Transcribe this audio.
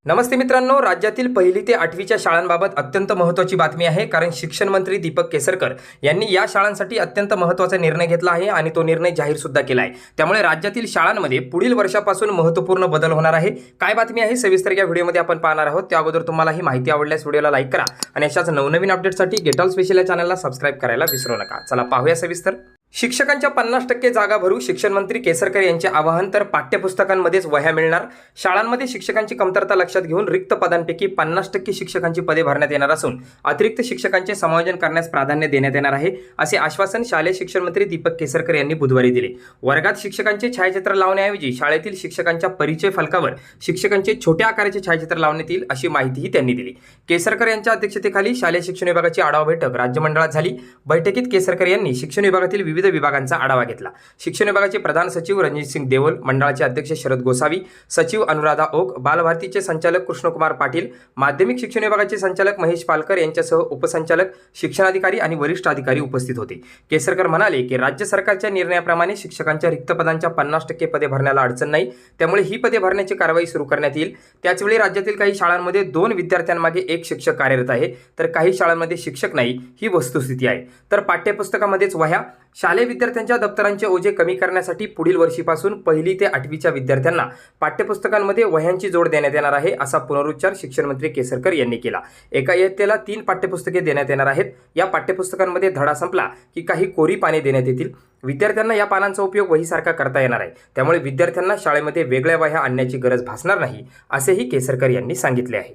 नमस्ते मित्रांनो, राज्यातील पहिली ते 8वीच्या शाळांबाबत अत्यंत महत्त्वाची बातमी आहे. कारण शिक्षण मंत्री दीपक केसरकर यांनी या शाळांसाठी अत्यंत महत्त्वाचा निर्णय घेतला आहे आणि तो निर्णय जाहीर सुद्धा केला आहे. त्यामुळे राज्यातील शाळांमध्ये पुढील वर्षापासून महत्त्वपूर्ण बदल होणार आहे. काय बातमी आहे सविस्तर या व्हिडिओमध्ये आपण पाहणार आहोत. त्या अगोदर तुम्हाला ही माहिती आवडल्यास व्हिडिओला लाईक करा आणि अशाच नवनवीन अपडेटसाठी गेट ऑल स्पेशल या चॅनलला सबस्क्राइब करायला विसरू नका. चला पाहूया सविस्तर. शिक्षकांच्या 50% जागा भरू शिक्षण मंत्री केसरकर यांचे आवाहन. तर पाठ्यपुस्तकांमध्येच वह्या मिळणार. शाळांमध्ये शिक्षकांची कमतरता लक्षात घेऊन रिक्त पदांपैकी 50% शिक्षकांची पदे भरण्यात येणार असून अतिरिक्त शिक्षकांचे समायोजन करण्यास प्राधान्य देण्यात येणार आहे, असे आश्वासन शालेय शिक्षण मंत्री दीपक केसरकर यांनी बुधवारी दिले. वर्गात शिक्षकांचे छायाचित्र लावण्याऐवजी शाळेतील शिक्षकांच्या परिचय फलकावर शिक्षकांचे छोट्या आकाराचे छायाचित्र लावण्यात येईल, अशी माहितीही त्यांनी दिली. केसरकर यांच्या अध्यक्षतेखाली शालेय शिक्षण विभागाची आढावा बैठक राज्यमंडळात झाली. बैठकीत केसरकर यांनी शिक्षण विभागातील विविध विभागांचा आढावा घेतला. शिक्षण विभागाचे प्रधान सचिव रणजित सिंग देवल, मंडळाचे अध्यक्ष शरद गोसावी, सचिव अनुराधा ओक, बालभारतीचे संचालक कृष्णकुमार पाटील, माध्यमिक शिक्षण विभागाचे संचालक महेश पालकर यांच्यासह उपसंचालक, शिक्षणाधिकारी आणि वरिष्ठ अधिकारी उपस्थित होते. केसरकर म्हणाले की राज्य सरकारच्या निर्णयाप्रमाणे शिक्षकांच्या रिक्त पदांच्या 50% पदे भरण्याला अडचण नाही, त्यामुळे ही पदे भरण्याची कारवाई सुरू करण्यात येईल. त्याचवेळी राज्यातील काही शाळांमध्ये 2 विद्यार्थ्यांमागे 1 शिक्षक कार्यरत आहे, तर काही शाळांमध्ये शिक्षक नाही, ही वस्तुस्थिती आहे. तर पाठ्यपुस्तकामध्येच वह्या. शालेय विद्यार्थ्यांच्या दप्तरांचे ओझे कमी करण्यासाठी पुढील वर्षीपासून 1ली ते 8वीच्या विद्यार्थ्यांना पाठ्यपुस्तकांमध्ये वह्यांची जोड देण्यात येणार आहे, असा पुनरुच्चार शिक्षण मंत्री केसरकर यांनी केला. एका इयत्तेला 3 पाठ्यपुस्तके देण्यात येणार आहेत. या पाठ्यपुस्तकांमध्ये धडा संपला की काही कोरी पाने देण्यात येतील. विद्यार्थ्यांना या पानांचा उपयोग वहीसारखा करता येणार आहे, त्यामुळे विद्यार्थ्यांना शाळेमध्ये वेगळ्या वह्या आणण्याची गरज भासणार नाही, असेही केसरकर यांनी सांगितले आहे.